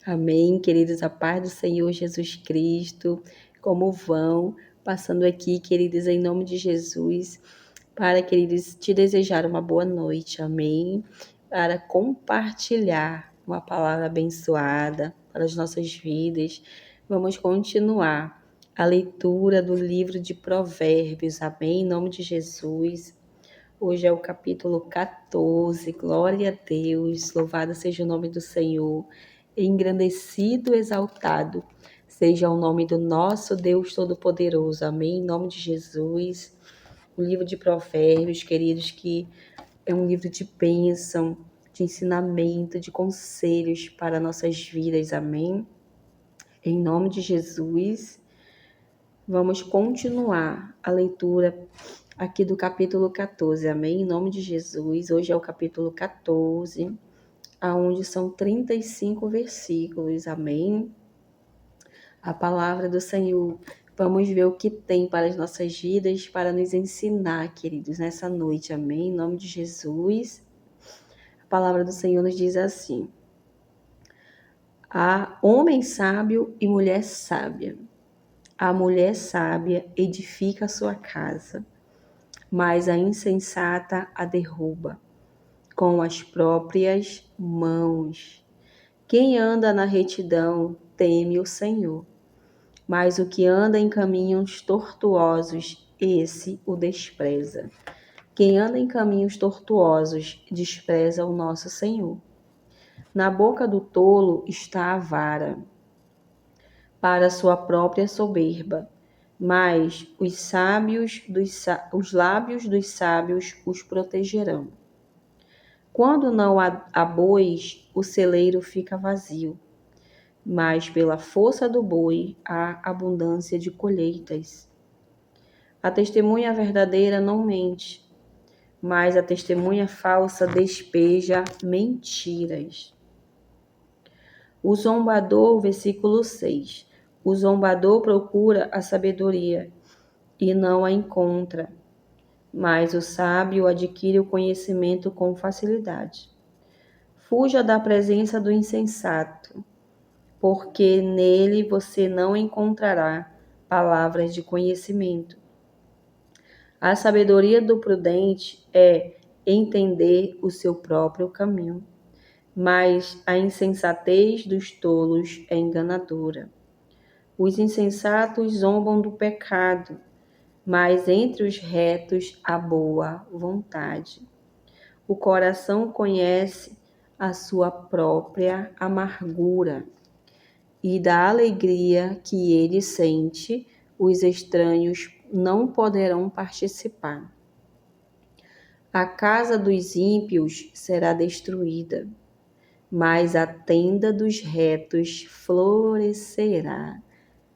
Amém, queridos, a paz do Senhor Jesus Cristo. Como vão? Passando aqui, queridos, em nome de Jesus, para, queridos, te desejar uma boa noite, amém? Para compartilhar uma palavra abençoada para as nossas vidas. Vamos continuar a leitura do livro de Provérbios, amém? Em nome de Jesus. Hoje é o capítulo 14, glória a Deus, louvado seja o nome do Senhor, engrandecido, exaltado seja o nome do nosso Deus Todo-Poderoso, amém? Em nome de Jesus, o livro de Provérbios, queridos, que é um livro de bênção, de ensinamento, de conselhos para nossas vidas, amém? Em nome de Jesus, vamos continuar a leitura aqui do capítulo 14, amém? Em nome de Jesus, hoje é o capítulo 14, aonde são 35 versículos, amém? A palavra do Senhor, vamos ver o que tem para as nossas vidas, para nos ensinar, queridos, nessa noite, amém? Em nome de Jesus, a palavra do Senhor nos diz assim: há homem sábio e mulher sábia. A mulher sábia edifica a sua casa, mas a insensata a derruba com as próprias mãos. Quem anda na retidão teme o Senhor, mas o que anda em caminhos tortuosos, esse o despreza. Quem anda em caminhos tortuosos despreza o nosso Senhor. Na boca do tolo está a vara, para sua própria soberba, mas os lábios dos sábios os protegerão. Quando não há bois, o celeiro fica vazio, mas pela força do boi há abundância de colheitas. A testemunha verdadeira não mente, mas a testemunha falsa despeja mentiras. O zombador, versículo 6. O zombador procura a sabedoria e não a encontra, mas o sábio adquire o conhecimento com facilidade. Fuja da presença do insensato, porque nele você não encontrará palavras de conhecimento. A sabedoria do prudente é entender o seu próprio caminho, mas a insensatez dos tolos é enganadora. Os insensatos zombam do pecado, mas entre os retos há boa vontade. O coração conhece a sua própria amargura, e da alegria que ele sente, os estranhos não poderão participar. A casa dos ímpios será destruída, mas a tenda dos retos florescerá.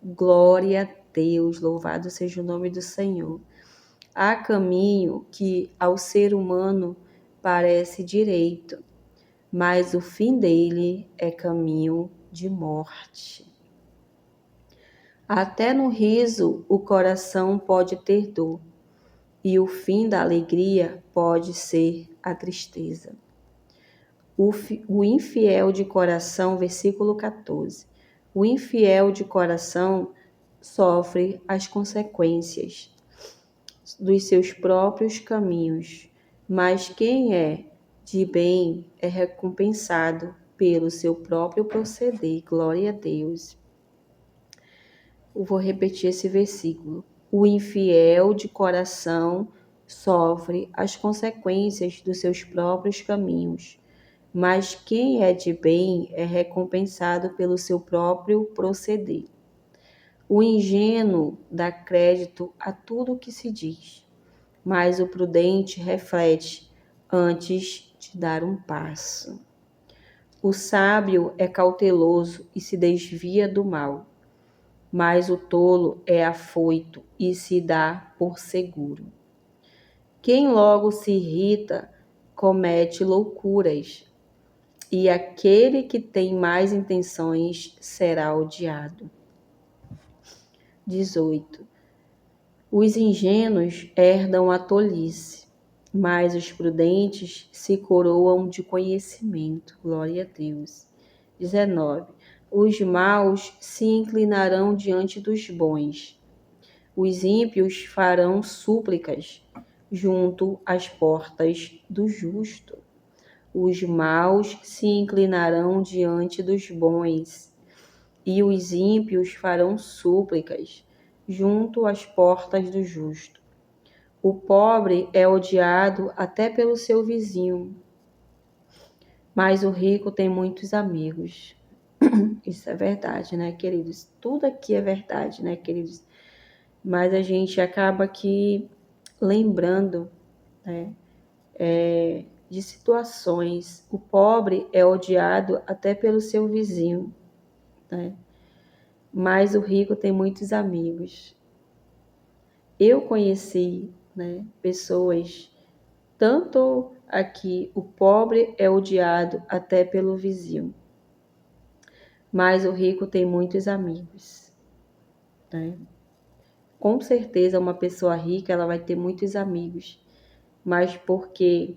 Glória a Deus, louvado seja o nome do Senhor. Há caminho que ao ser humano parece direito, mas o fim dele é caminho de morte. Até no riso o coração pode ter dor, e o fim da alegria pode ser a tristeza. O infiel de coração, versículo 14. O infiel de coração sofre as consequências dos seus próprios caminhos, mas quem é de bem é recompensado pelo seu próprio proceder. Glória a Deus. Eu vou repetir esse versículo. O infiel de coração sofre as consequências dos seus próprios caminhos, mas quem é de bem é recompensado pelo seu próprio proceder. O ingênuo dá crédito a tudo o que se diz, mas o prudente reflete antes de dar um passo. O sábio é cauteloso e se desvia do mal, mas o tolo é afoito e se dá por seguro. Quem logo se irrita comete loucuras, e aquele que tem mais intenções será odiado. 18. Os ingênuos herdam a tolice, mas os prudentes se coroam de conhecimento. Glória a Deus. 19. Os maus se inclinarão diante dos bons. Os ímpios farão súplicas junto às portas do justo. Os maus se inclinarão diante dos bons, e os ímpios farão súplicas junto às portas do justo. O pobre é odiado até pelo seu vizinho, mas o rico tem muitos amigos. Isso é verdade, né, queridos? Tudo aqui é verdade, né, queridos? Mas a gente acaba aqui lembrando, né, de situações. O pobre é odiado até pelo seu vizinho, né? Mas o rico tem muitos amigos. Eu conheci, né, pessoas, tanto aqui, o pobre é odiado até pelo vizinho, mas o rico tem muitos amigos, né? Com certeza uma pessoa rica, ela vai ter muitos amigos, mas porque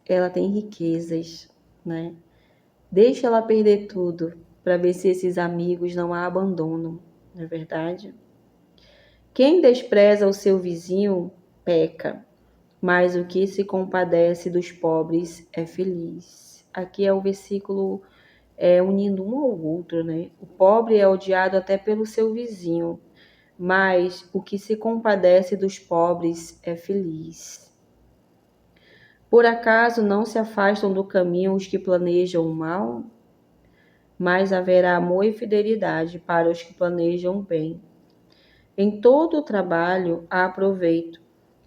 ela tem riquezas, né? Deixa ela perder tudo para ver se esses amigos não a abandonam, não é verdade? Quem despreza o seu vizinho peca, mas o que se compadece dos pobres é feliz. Aqui é o versículo unindo um ao outro, né? O pobre é odiado até pelo seu vizinho, mas o que se compadece dos pobres é feliz. Por acaso não se afastam do caminho os que planejam o mal? Mas haverá amor e fidelidade para os que planejam o bem. Em todo o trabalho há proveito,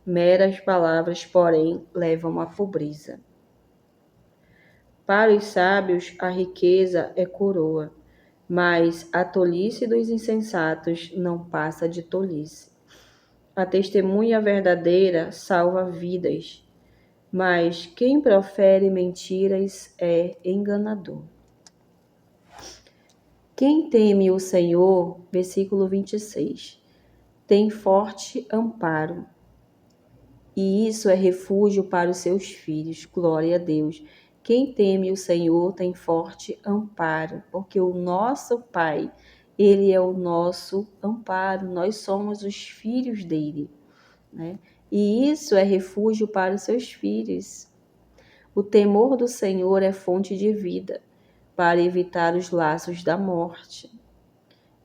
meras palavras, porém, levam à pobreza. Para os sábios, a riqueza é coroa, mas a tolice dos insensatos não passa de tolice. A testemunha verdadeira salva vidas, mas quem profere mentiras é enganador. Quem teme o Senhor, versículo 26, tem forte amparo, e isso é refúgio para os seus filhos. Glória a Deus. Quem teme o Senhor tem forte amparo, porque o nosso Pai, Ele é o nosso amparo, nós somos os filhos dele, né? E isso é refúgio para os seus filhos. O temor do Senhor é fonte de vida, para evitar os laços da morte.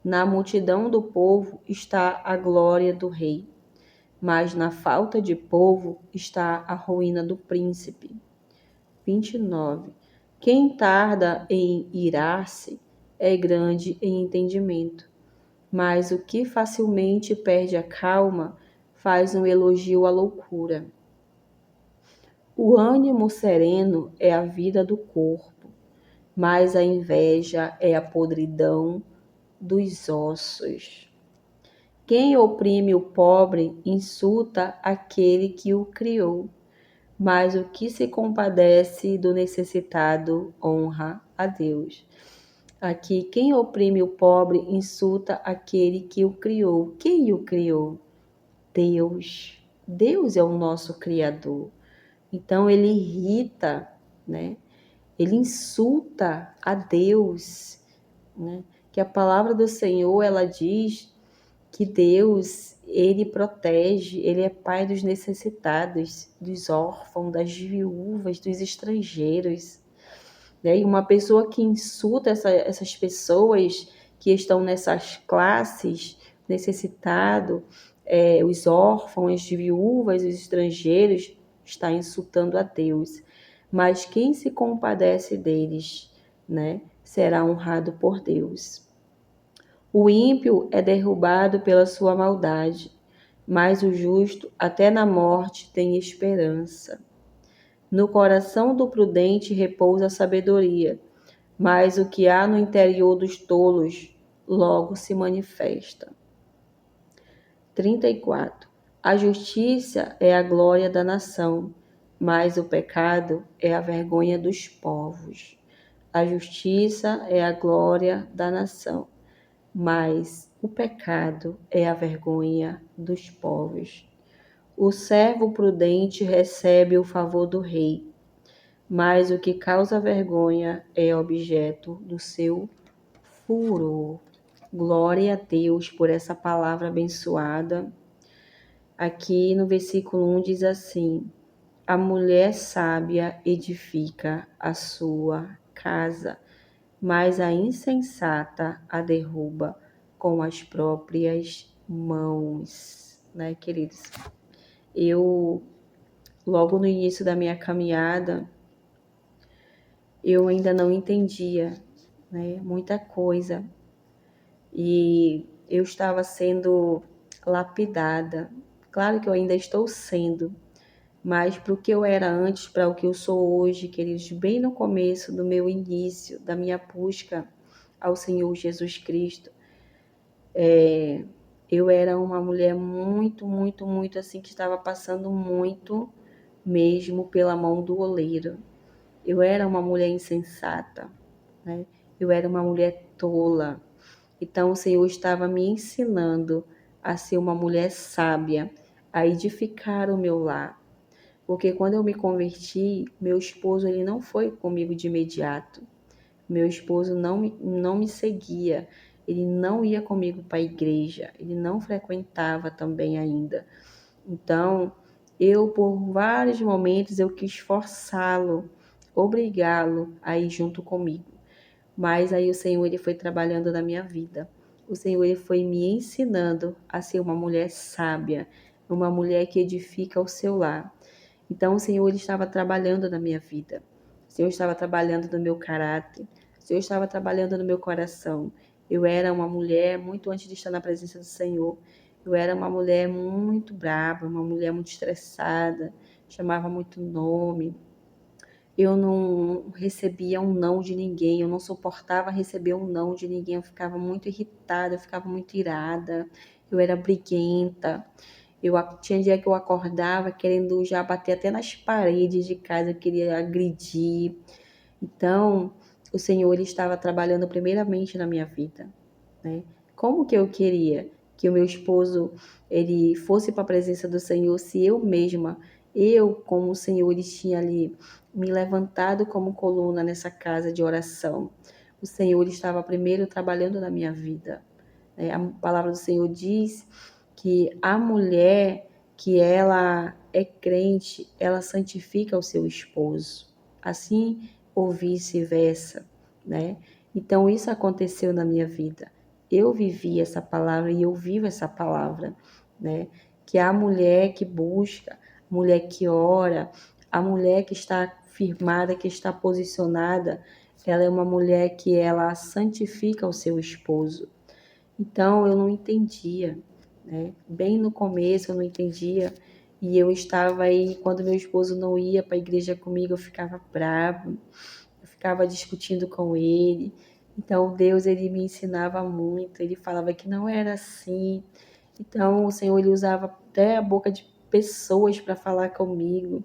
Na multidão do povo está a glória do rei, mas na falta de povo está a ruína do príncipe. 29. Quem tarda em irar-se é grande em entendimento, mas o que facilmente perde a calma faz um elogio à loucura. O ânimo sereno é a vida do corpo, mas a inveja é a podridão dos ossos. Quem oprime o pobre insulta aquele que o criou, mas o que se compadece do necessitado honra a Deus. Aqui, quem oprime o pobre insulta aquele que o criou. Quem o criou? Deus. Deus é o nosso Criador. Então, ele irrita, né? Ele insulta a Deus, né? Que a palavra do Senhor, ela diz que Deus, ele protege, ele é pai dos necessitados, dos órfãos, das viúvas, dos estrangeiros, né? E uma pessoa que insulta essas pessoas que estão nessas classes, necessitado, os órfãos, as viúvas, os estrangeiros, está insultando a Deus. Mas quem se compadece deles, né, será honrado por Deus. O ímpio é derrubado pela sua maldade, mas o justo, até na morte, tem esperança. No coração do prudente repousa a sabedoria, mas o que há no interior dos tolos logo se manifesta. 34. A justiça é a glória da nação, mas o pecado é a vergonha dos povos. A justiça é a glória da nação, mas o pecado é a vergonha dos povos. O servo prudente recebe o favor do rei, mas o que causa vergonha é objeto do seu furor. Glória a Deus por essa palavra abençoada. Aqui no versículo 1 diz assim: a mulher sábia edifica a sua casa, mas a insensata a derruba com as próprias mãos, né, queridos? Eu, logo no início da minha caminhada, eu ainda não entendia, né, muita coisa, e eu estava sendo lapidada. Claro que eu ainda estou sendo, mas para o que eu era antes, para o que eu sou hoje, queridos, bem no começo do meu início, da minha busca ao Senhor Jesus Cristo, eu era uma mulher muito, muito, muito assim, que estava passando muito mesmo pela mão do oleiro. Eu era uma mulher insensata, né? Eu era uma mulher tola. Então o Senhor estava me ensinando a ser uma mulher sábia, a edificar o meu lar. Porque quando eu me converti, meu esposo ele não foi comigo de imediato. Meu esposo não me seguia. Ele não ia comigo para a igreja. Ele não frequentava também ainda. Então, eu por vários momentos eu quis forçá-lo, obrigá-lo a ir junto comigo. Mas aí o Senhor ele foi trabalhando na minha vida. O Senhor ele foi me ensinando a ser uma mulher sábia, uma mulher que edifica o seu lar. Então, o Senhor ele estava trabalhando na minha vida. O Senhor estava trabalhando no meu caráter. O Senhor estava trabalhando no meu coração. Eu era uma mulher, muito antes de estar na presença do Senhor, eu era uma mulher muito brava, uma mulher muito estressada, chamava muito nome. Eu não recebia um não de ninguém, eu não suportava receber um não de ninguém, eu ficava muito irritada, eu ficava muito irada, eu era briguenta. Tinha dia que eu acordava querendo já bater até nas paredes de casa, eu queria agredir. Então, o Senhor ele estava trabalhando primeiramente na minha vida, né? Como que eu queria que o meu esposo ele fosse para a presença do Senhor se eu mesma, eu como o Senhor ele tinha ali me levantado como coluna nessa casa de oração. O Senhor ele estava primeiro trabalhando na minha vida. A palavra do Senhor diz que a mulher que ela é crente, ela santifica o seu esposo. Assim ou vice-versa, né? Então isso aconteceu na minha vida. Eu vivi essa palavra e eu vivo essa palavra, né? Que a mulher que busca, a mulher que ora, a mulher que está firmada, que está posicionada, ela é uma mulher que ela santifica o seu esposo. Então eu não entendia, né? Bem no começo eu não entendia e eu estava aí, quando meu esposo não ia para a igreja comigo, eu ficava brava, eu ficava discutindo com ele. Então Deus ele me ensinava muito, ele falava que não era assim. Então o Senhor ele usava até a boca de pessoas para falar comigo,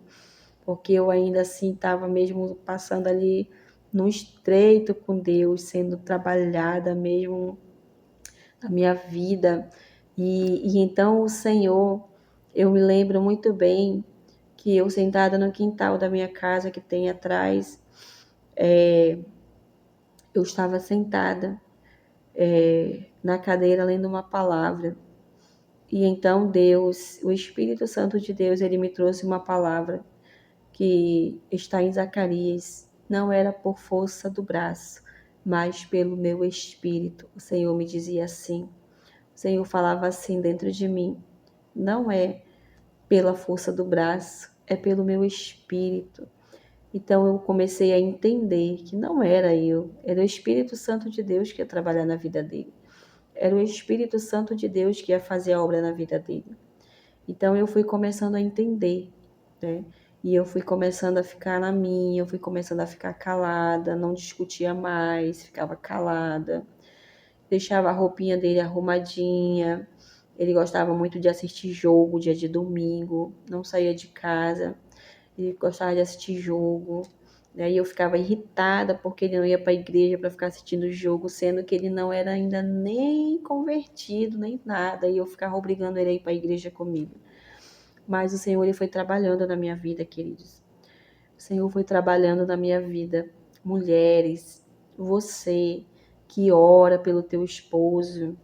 porque eu ainda assim estava mesmo passando ali no estreito com Deus, sendo trabalhada mesmo a minha vida. E então o Senhor, eu me lembro muito bem que eu sentada no quintal da minha casa que tem atrás, eu estava sentada na cadeira lendo uma palavra. E então Deus, o Espírito Santo de Deus, ele me trouxe uma palavra que está em Zacarias. Não era por força do braço, mas pelo meu espírito. O Senhor me dizia assim. O Senhor falava assim dentro de mim: não é pela força do braço, é pelo meu espírito. Então eu comecei a entender que não era eu, era o Espírito Santo de Deus que ia trabalhar na vida dele. Era o Espírito Santo de Deus que ia fazer a obra na vida dele. Então eu fui começando a entender, né? E eu fui começando a ficar na minha, eu fui começando a ficar calada, não discutia mais, ficava calada, deixava a roupinha dele arrumadinha. Ele gostava muito de assistir jogo dia de domingo, não saía de casa. Ele gostava de assistir jogo, né? E eu ficava irritada porque ele não ia para a igreja para ficar assistindo jogo, sendo que ele não era ainda nem convertido, nem nada. E eu ficava obrigando ele a ir para a igreja comigo. Mas o Senhor ele foi trabalhando na minha vida, queridos. O Senhor foi trabalhando na minha vida. Mulheres, você que ora pelo teu esposo,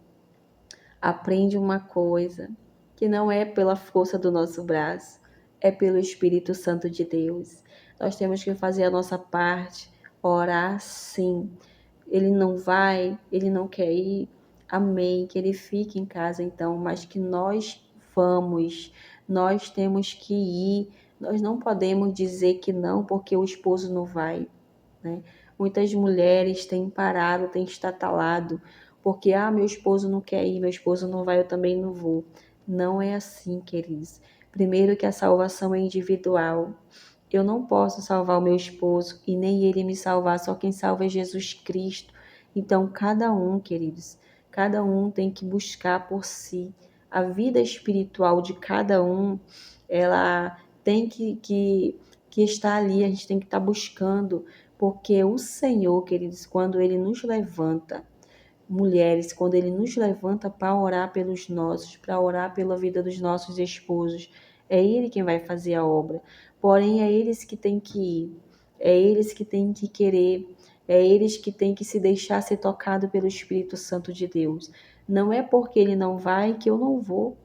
aprende uma coisa, que não é pela força do nosso braço, é pelo Espírito Santo de Deus. Nós temos que fazer a nossa parte, orar sim. Ele não vai, ele não quer ir, amém, que ele fique em casa então, mas que nós vamos, nós temos que ir, nós não podemos dizer que não porque o esposo não vai, né? Muitas mulheres têm parado, têm estatalado, porque, meu esposo não quer ir, meu esposo não vai, eu também não vou. Não é assim, queridos. Primeiro que a salvação é individual. Eu não posso salvar o meu esposo e nem ele me salvar, só quem salva é Jesus Cristo. Então, cada um, queridos, cada um tem que buscar por si. A vida espiritual de cada um, ela tem que estar ali, a gente tem que estar buscando, porque o Senhor, queridos, quando Ele nos levanta, mulheres, quando Ele nos levanta para orar pelos nossos, para orar pela vida dos nossos esposos, é Ele quem vai fazer a obra. Porém, é eles que têm que ir, é eles que têm que querer, é eles que têm que se deixar ser tocado pelo Espírito Santo de Deus. Não é porque Ele não vai que eu não vou.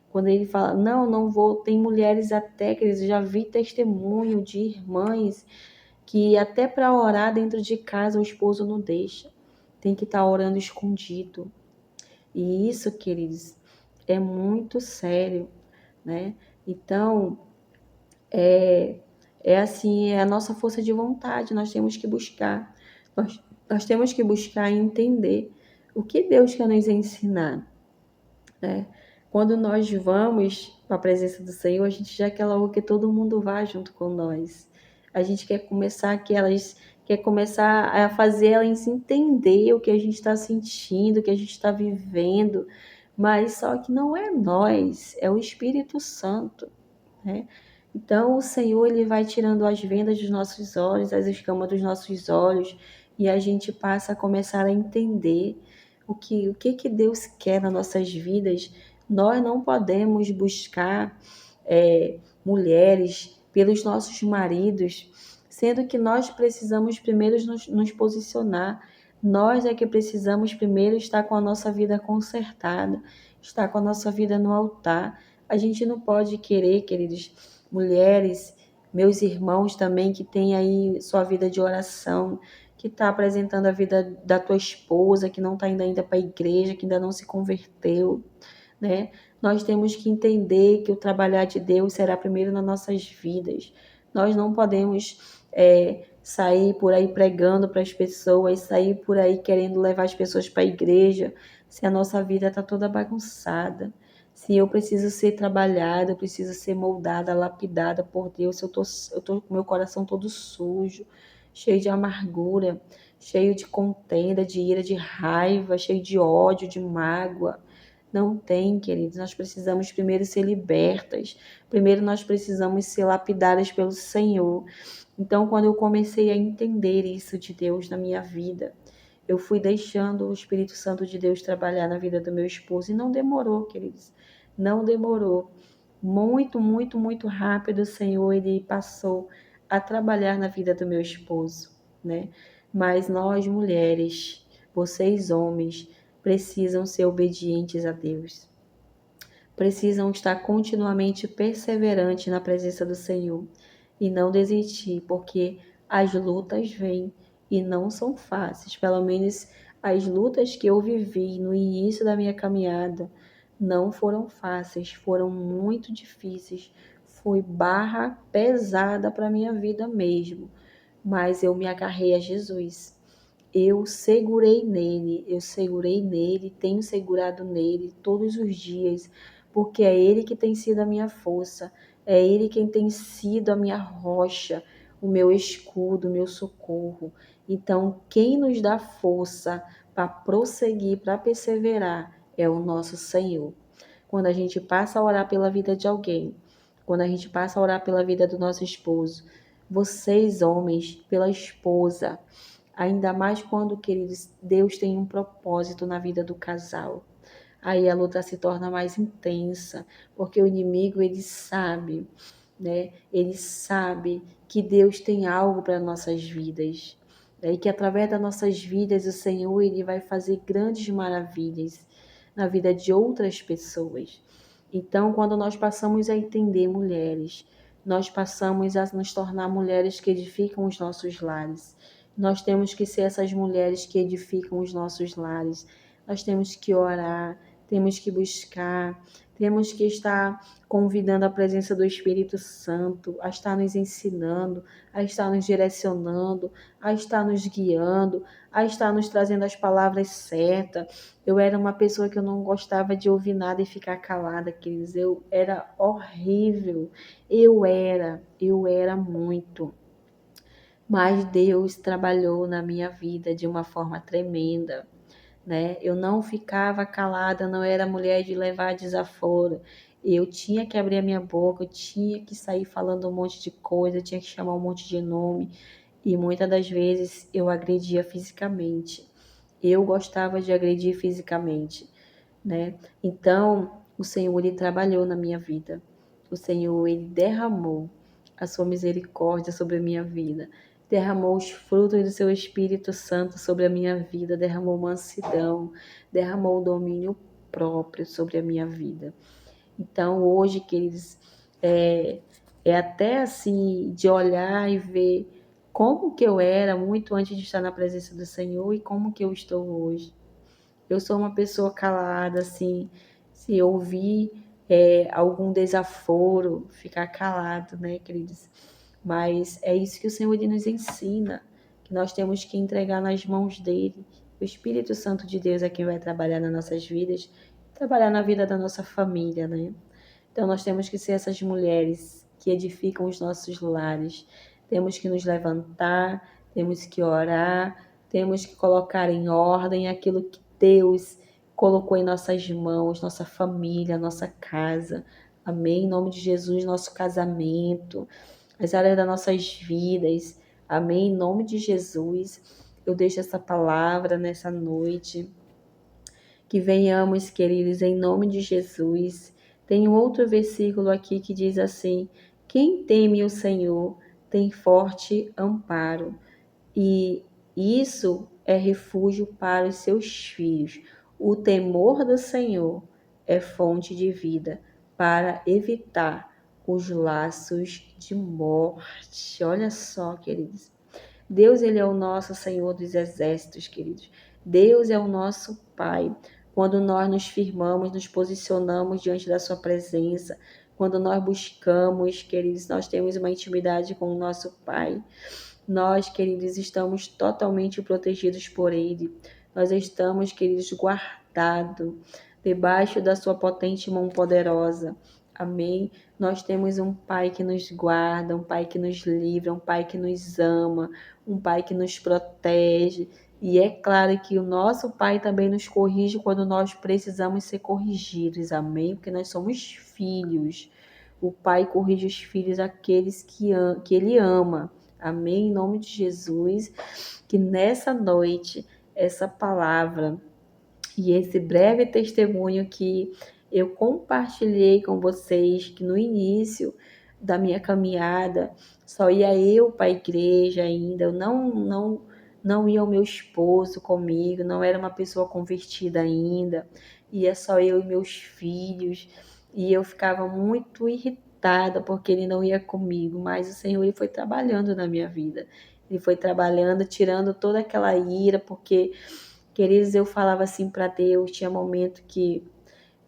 Quando Ele fala, não, não vou, tem mulheres até, que eles já vi testemunho de irmãs que até para orar dentro de casa o esposo não deixa. Tem que estar orando escondido. E isso, queridos, é muito sério, né? Então, é assim, é a nossa força de vontade, nós temos que buscar. Nós temos que buscar entender o que Deus quer nos ensinar, né? Quando nós vamos para a presença do Senhor, a gente já quer logo que todo mundo vá junto com nós. A gente quer começar a fazer elas entender o que a gente está sentindo, o que a gente está vivendo, mas só que não é nós, é o Espírito Santo, né? Então o Senhor ele vai tirando as vendas dos nossos olhos, as escamas dos nossos olhos, e a gente passa a começar a entender o que Deus quer nas nossas vidas. Nós não podemos buscar mulheres pelos nossos maridos, sendo que nós precisamos primeiro nos posicionar. Nós é que precisamos primeiro estar com a nossa vida consertada, estar com a nossa vida no altar. A gente não pode querer, queridos, mulheres, meus irmãos também que têm aí sua vida de oração, que está apresentando a vida da tua esposa, que não está indo ainda para a igreja, que ainda não se converteu, né? Nós temos que entender que o trabalhar de Deus será primeiro nas nossas vidas. Nós não podemos sair por aí pregando para as pessoas, sair por aí querendo levar as pessoas para a igreja, se a nossa vida está toda bagunçada. Se eu preciso ser trabalhada, eu preciso ser moldada, lapidada por Deus, se eu tô com meu coração todo sujo, cheio de amargura, cheio de contenda, de ira, de raiva, cheio de ódio, de mágoa. Não tem, queridos. Nós precisamos primeiro ser libertas. Primeiro nós precisamos ser lapidadas pelo Senhor. Então, quando eu comecei a entender isso de Deus na minha vida, eu fui deixando o Espírito Santo de Deus trabalhar na vida do meu esposo. E não demorou, queridos. Não demorou. Muito, muito, muito rápido o Senhor, ele passou a trabalhar na vida do meu esposo, né? Mas nós, mulheres, vocês, homens, precisam ser obedientes a Deus. Precisam estar continuamente perseverantes na presença do Senhor e não desistir, porque as lutas vêm e não são fáceis. Pelo menos as lutas que eu vivi no início da minha caminhada não foram fáceis, foram muito difíceis. Foi barra pesada para minha vida mesmo, mas eu me agarrei a Jesus. Eu segurei nele, tenho segurado nele todos os dias, porque é ele que tem sido a minha força, é ele quem tem sido a minha rocha, o meu escudo, o meu socorro. Então, quem nos dá força para prosseguir, para perseverar, é o nosso Senhor. Quando a gente passa a orar pela vida de alguém, quando a gente passa a orar pela vida do nosso esposo, vocês, homens, pela esposa, ainda mais quando, queridos, Deus tem um propósito na vida do casal. Aí a luta se torna mais intensa, porque o inimigo, ele sabe. né? Ele sabe que Deus tem algo para nossas vidas, né? E que através das nossas vidas o Senhor ele vai fazer grandes maravilhas na vida de outras pessoas. Então, quando nós passamos a entender mulheres, nós passamos a nos tornar mulheres que edificam os nossos lares. Nós temos que ser essas mulheres que edificam os nossos lares. Nós temos que orar, temos que buscar, temos que estar convidando a presença do Espírito Santo a estar nos ensinando, a estar nos direcionando, a estar nos guiando, a estar nos trazendo as palavras certas. Eu era uma pessoa que eu não gostava de ouvir nada e ficar calada, queridos. Eu era horrível. Eu era muito. Mas Deus trabalhou na minha vida de uma forma tremenda, né? Eu não ficava calada, não era mulher de levar desaforo. Eu tinha que abrir a minha boca, eu tinha que sair falando um monte de coisa, eu tinha que chamar um monte de nome. E muitas das vezes eu agredia fisicamente. Eu gostava de agredir fisicamente, né? Então, o Senhor ele trabalhou na minha vida. O Senhor ele derramou a sua misericórdia sobre a minha vida. Derramou os frutos do seu Espírito Santo sobre a minha vida, derramou mansidão, derramou o domínio próprio sobre a minha vida. Então, hoje, queridos, é até assim de olhar e ver como que eu era muito antes de estar na presença do Senhor e como que eu estou hoje. Eu sou uma pessoa calada, assim, se ouvir algum desaforo, ficar calado, né, queridos? Mas é isso que o Senhor ele nos ensina, que nós temos que entregar nas mãos dele. O Espírito Santo de Deus é quem vai trabalhar nas nossas vidas, trabalhar na vida da nossa família, né? Então nós temos que ser essas mulheres que edificam os nossos lares. Temos que nos levantar, temos que orar, temos que colocar em ordem aquilo que Deus colocou em nossas mãos, nossa família, nossa casa. Amém? Em nome de Jesus, nosso casamento, as áreas das nossas vidas. Amém? Em nome de Jesus, eu deixo essa palavra nessa noite. Que venhamos, queridos, em nome de Jesus. Tem um outro versículo aqui que diz assim: quem teme o Senhor tem forte amparo, e isso é refúgio para os seus filhos. O temor do Senhor é fonte de vida para evitar os laços de morte. Olha só, queridos. Deus, ele é o nosso Senhor dos exércitos, queridos. Deus é o nosso Pai. Quando nós nos firmamos, nos posicionamos diante da sua presença, quando nós buscamos, queridos, nós temos uma intimidade com o nosso Pai. Nós, queridos, estamos totalmente protegidos por Ele. Nós estamos, queridos, guardados debaixo da sua potente mão poderosa. Amém? Nós temos um Pai que nos guarda, um Pai que nos livra, um Pai que nos ama, um Pai que nos protege. E é claro que o nosso Pai também nos corrige quando nós precisamos ser corrigidos. Amém? Porque nós somos filhos. O Pai corrige os filhos, aqueles que Ele ama. Amém? Em nome de Jesus, que nessa noite, essa palavra e esse breve testemunho que eu compartilhei com vocês, que no início da minha caminhada só ia eu para a igreja ainda, eu não ia o meu esposo comigo, não era uma pessoa convertida ainda, ia só eu e meus filhos, e eu ficava muito irritada porque ele não ia comigo, mas o Senhor ele foi trabalhando na minha vida. Ele foi trabalhando, tirando toda aquela ira, porque, queridos, eu falava assim para Deus, tinha momento que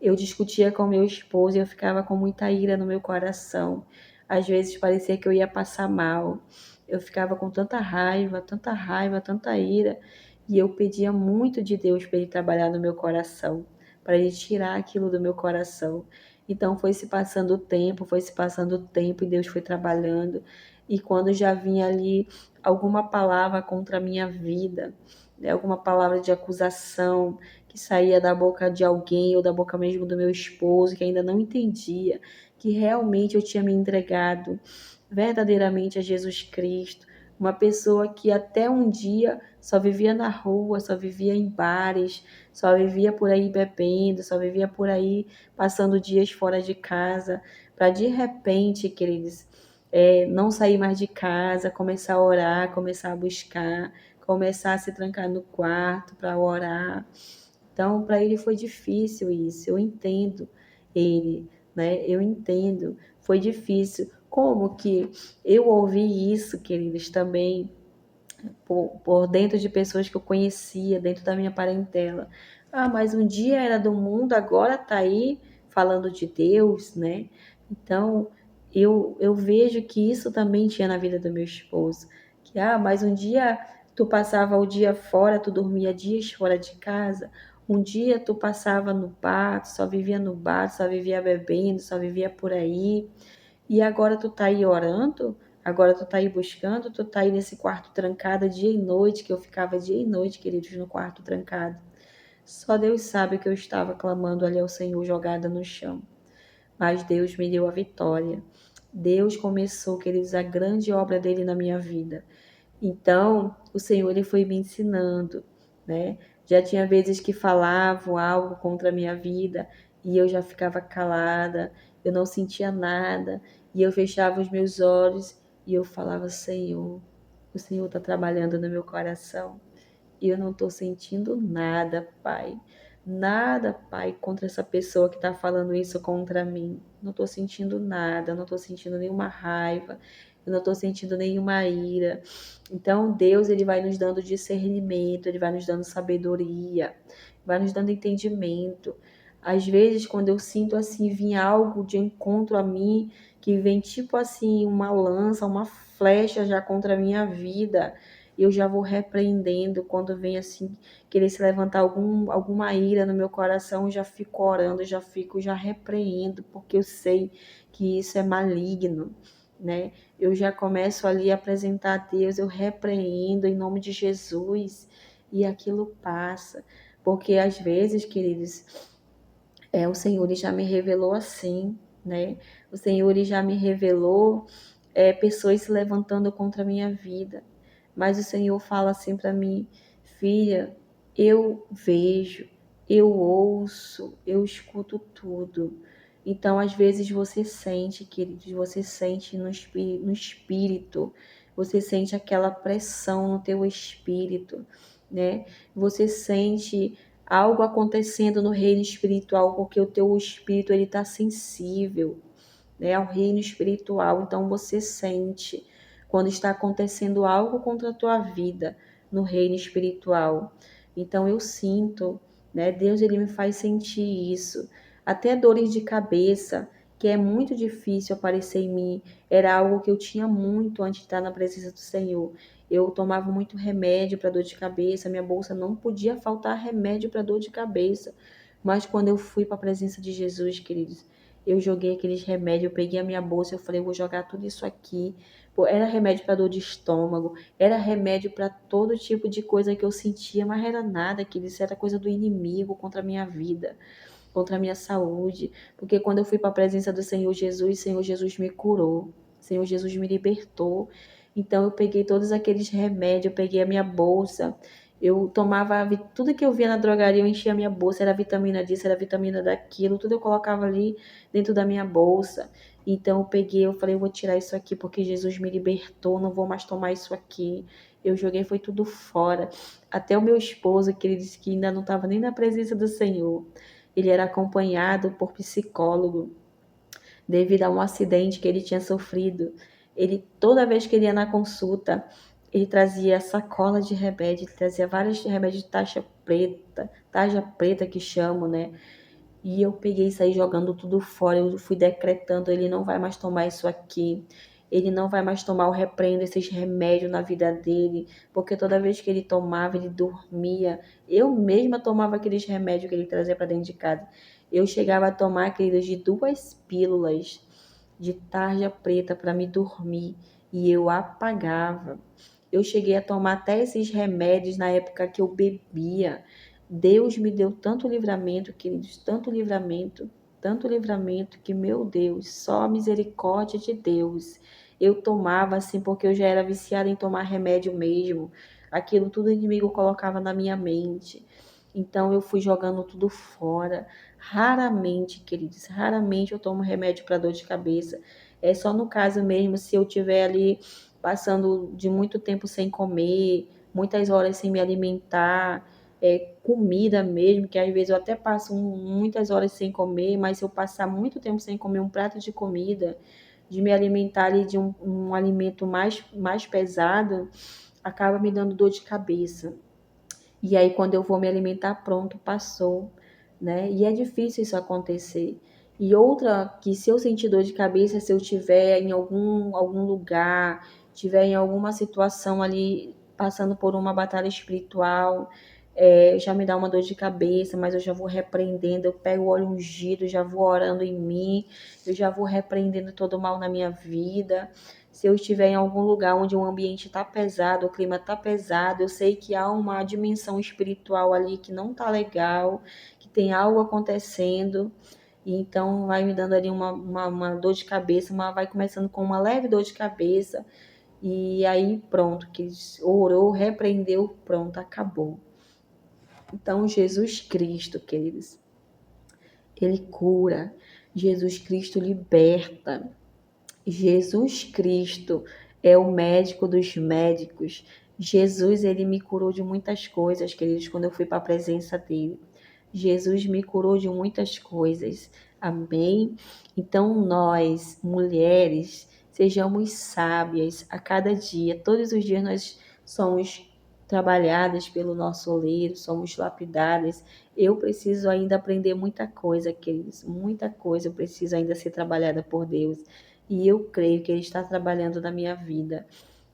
eu discutia com meu esposo e eu ficava com muita ira no meu coração. Às vezes parecia que eu ia passar mal. Eu ficava com tanta raiva, tanta raiva, tanta ira. E eu pedia muito de Deus para Ele trabalhar no meu coração, para Ele tirar aquilo do meu coração. Então foi se passando o tempo, foi se passando o tempo e Deus foi trabalhando. E quando já vinha ali alguma palavra contra a minha vida, né, alguma palavra de acusação, que saía da boca de alguém ou da boca mesmo do meu esposo, que ainda não entendia que realmente eu tinha me entregado verdadeiramente a Jesus Cristo, uma pessoa que até um dia só vivia na rua, só vivia em bares, só vivia por aí bebendo, só vivia por aí passando dias fora de casa, para de repente, queridos, não sair mais de casa, começar a orar, começar a buscar, começar a se trancar no quarto para orar. Então, para ele foi difícil isso, eu entendo ele, né? Eu entendo, foi difícil. Como que eu ouvi isso, queridos, também por dentro de pessoas que eu conhecia, dentro da minha parentela. Ah, mas um dia era do mundo, agora tá aí falando de Deus, né? Então, eu vejo que isso também tinha na vida do meu esposo. Que, mas um dia tu passava o dia fora, tu dormia dias fora de casa. Um dia tu passava no bar, tu só vivia no bar, tu só vivia bebendo, só vivia por aí. E agora tu tá aí orando, agora tu tá aí buscando, tu tá aí nesse quarto trancado dia e noite, que eu ficava dia e noite, queridos, no quarto trancado. Só Deus sabe que eu estava clamando ali ao Senhor jogada no chão. Mas Deus me deu a vitória. Deus começou, queridos, a grande obra dele na minha vida. Então, o Senhor ele foi me ensinando, né? Já tinha vezes que falavam algo contra a minha vida e eu já ficava calada, eu não sentia nada e eu fechava os meus olhos e eu falava: Senhor, o Senhor está trabalhando no meu coração. E eu não estou sentindo nada, Pai. Nada, Pai, contra essa pessoa que está falando isso contra mim. Não estou sentindo nada, não estou sentindo nenhuma raiva, eu não estou sentindo nenhuma ira. Então, Deus, ele vai nos dando discernimento, ele vai nos dando sabedoria, vai nos dando entendimento. Às vezes, quando eu sinto assim, vir algo de encontro a mim, que vem tipo assim, uma lança, uma flecha já contra a minha vida, eu já vou repreendendo quando vem assim, querer se levantar alguma ira no meu coração, eu já fico orando, já repreendo, porque eu sei que isso é maligno, né? Eu já começo ali a apresentar a Deus, eu repreendo em nome de Jesus e aquilo passa. Porque às vezes, queridos, o Senhor ele já me revelou assim, né? O Senhor ele já me revelou pessoas se levantando contra a minha vida. Mas o Senhor fala assim para mim: filha, eu vejo, eu ouço, eu escuto tudo. Então, às vezes você sente, queridos, você sente no espírito, você sente aquela pressão no teu espírito, né? Você sente algo acontecendo no reino espiritual, porque o teu espírito ele está sensível, né, ao reino espiritual. Então você sente quando está acontecendo algo contra a tua vida no reino espiritual. Então eu sinto, né? Deus ele me faz sentir isso. Até dores de cabeça, que é muito difícil aparecer em mim, era algo que eu tinha muito antes de estar na presença do Senhor. Eu tomava muito remédio para dor de cabeça, minha bolsa não podia faltar remédio para dor de cabeça. Mas quando eu fui para a presença de Jesus, queridos, eu joguei aqueles remédios, eu peguei a minha bolsa, eu falei, eu vou jogar tudo isso aqui. Pô, era remédio para dor de estômago, era remédio para todo tipo de coisa que eu sentia, mas era nada, que isso era coisa do inimigo contra a minha vida, contra a minha saúde. Porque quando eu fui para a presença do Senhor Jesus me curou, Senhor Jesus me libertou. Então eu peguei todos aqueles remédios, eu peguei a minha bolsa, eu tomava tudo que eu via na drogaria, eu enchia a minha bolsa, era vitamina disso, era vitamina daquilo, tudo eu colocava ali dentro da minha bolsa. Então eu peguei, eu falei, eu vou tirar isso aqui porque Jesus me libertou, não vou mais tomar isso aqui. Eu joguei, foi tudo fora. Até o meu esposo, que ele disse que ainda não estava nem na presença do Senhor, ele era acompanhado por psicólogo devido a um acidente que ele tinha sofrido. Ele, toda vez que ele ia na consulta, ele trazia sacola de remédio, ele trazia vários remédios de taxa preta que chamam, né? E eu peguei e saí jogando tudo fora. Eu fui decretando: ele não vai mais tomar isso aqui. Ele não vai mais tomar, eu repreendo esses remédios na vida dele. Porque toda vez que ele tomava, ele dormia. Eu mesma tomava aqueles remédios que ele trazia para dentro de casa. Eu chegava a tomar, queridas, de 2 pílulas de tarja preta para me dormir. E eu apagava. Eu cheguei a tomar até esses remédios na época que eu bebia. Deus me deu tanto livramento, queridos, tanto livramento que, meu Deus, só a misericórdia de Deus. Eu tomava assim porque eu já era viciada em tomar remédio mesmo. aquilo tudo o inimigo colocava na minha mente. Então eu fui jogando tudo fora. Raramente, queridos, raramente eu tomo remédio para dor de cabeça. É só no caso mesmo, se eu tiver ali passando de muito tempo sem comer, muitas horas sem me alimentar, comida mesmo, que às vezes eu até passo muitas horas sem comer, mas se eu passar muito tempo sem comer um prato de comida, de me alimentar ali de um alimento mais pesado, acaba me dando dor de cabeça. E aí, quando eu vou me alimentar, pronto, passou, né? E é difícil isso acontecer. E outra, que se eu sentir dor de cabeça, se eu tiver em algum lugar, tiver em alguma situação ali, passando por uma batalha espiritual, já me dá uma dor de cabeça, mas eu já vou repreendendo, eu pego o óleo ungido, já vou orando em mim, eu já vou repreendendo todo o mal na minha vida. Se eu estiver em algum lugar onde o ambiente está pesado, o clima está pesado, eu sei que há uma dimensão espiritual ali que não está legal, que tem algo acontecendo, e então vai me dando ali uma dor de cabeça, vai começando com uma leve dor de cabeça, e aí pronto, que orou, repreendeu, pronto, acabou. Então, Jesus Cristo, queridos, ele cura, Jesus Cristo liberta. Jesus Cristo é o médico dos médicos. Jesus, ele me curou de muitas coisas, queridos, quando eu fui para a presença dele. Jesus me curou de muitas coisas. Amém? Então, nós, mulheres, sejamos sábias a cada dia. Todos os dias nós somos trabalhadas pelo nosso oleiro, somos lapidadas. Eu preciso ainda aprender muita coisa, queridos. Muita coisa eu preciso ainda ser trabalhada por Deus. E eu creio que Ele está trabalhando na minha vida.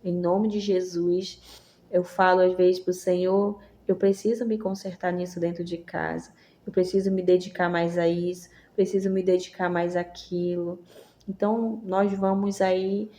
Em nome de Jesus, eu falo às vezes para o Senhor, eu preciso me consertar nisso dentro de casa. Eu preciso me dedicar mais a isso, preciso me dedicar mais àquilo. Então, nós vamos aí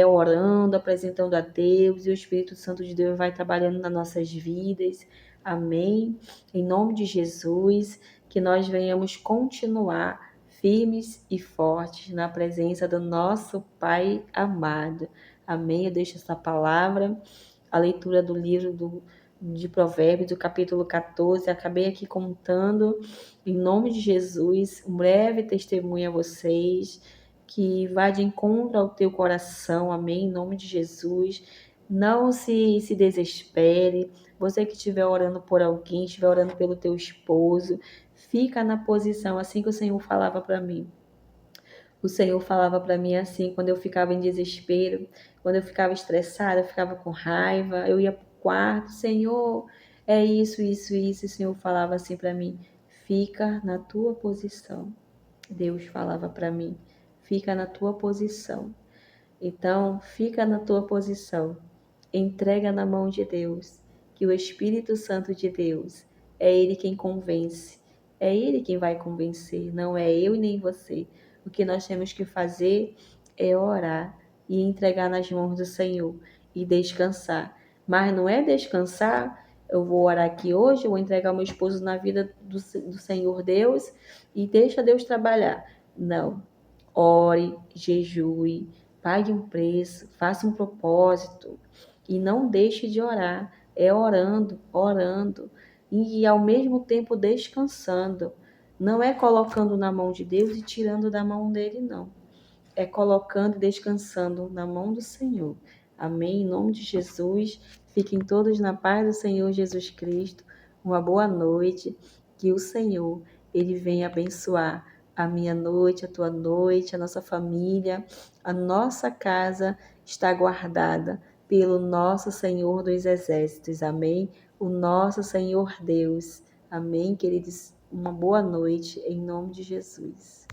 orando, apresentando a Deus, e o Espírito Santo de Deus vai trabalhando nas nossas vidas. Amém? Em nome de Jesus, que nós venhamos continuar firmes e fortes na presença do nosso Pai amado. Amém? Eu deixo essa palavra, a leitura do livro de Provérbios, do capítulo 14. Acabei aqui contando, em nome de Jesus, um breve testemunho a vocês, que vá de encontro ao teu coração. Amém? Em nome de Jesus. Não se desespere. Você que estiver orando por alguém, estiver orando pelo teu esposo, fica na posição, assim que o Senhor falava para mim. O Senhor falava para mim assim, quando eu ficava em desespero, quando eu ficava estressada, eu ficava com raiva, eu ia para o quarto, Senhor, é isso, isso, isso. E o Senhor falava assim para mim, fica na tua posição. Deus falava para mim, fica na tua posição. Então, fica na tua posição. Entrega na mão de Deus, que o Espírito Santo de Deus é Ele quem convence. É Ele quem vai convencer, não é eu e nem você. O que nós temos que fazer é orar e entregar nas mãos do Senhor e descansar. Mas não é descansar, eu vou orar aqui hoje, eu vou entregar o meu esposo na vida do Senhor Deus e deixa Deus trabalhar. Não. Ore, jejue, pague um preço, faça um propósito e não deixe de orar. É orando, orando e ao mesmo tempo descansando. Não é colocando na mão de Deus e tirando da mão dele, não. É colocando e descansando na mão do Senhor. Amém? Em nome de Jesus, fiquem todos na paz do Senhor Jesus Cristo. Uma boa noite. Que o Senhor, Ele venha abençoar a minha noite, a tua noite, a nossa família, a nossa casa está guardada pelo nosso Senhor dos Exércitos. Amém? O nosso Senhor Deus. Amém, queridos? Uma boa noite, em nome de Jesus.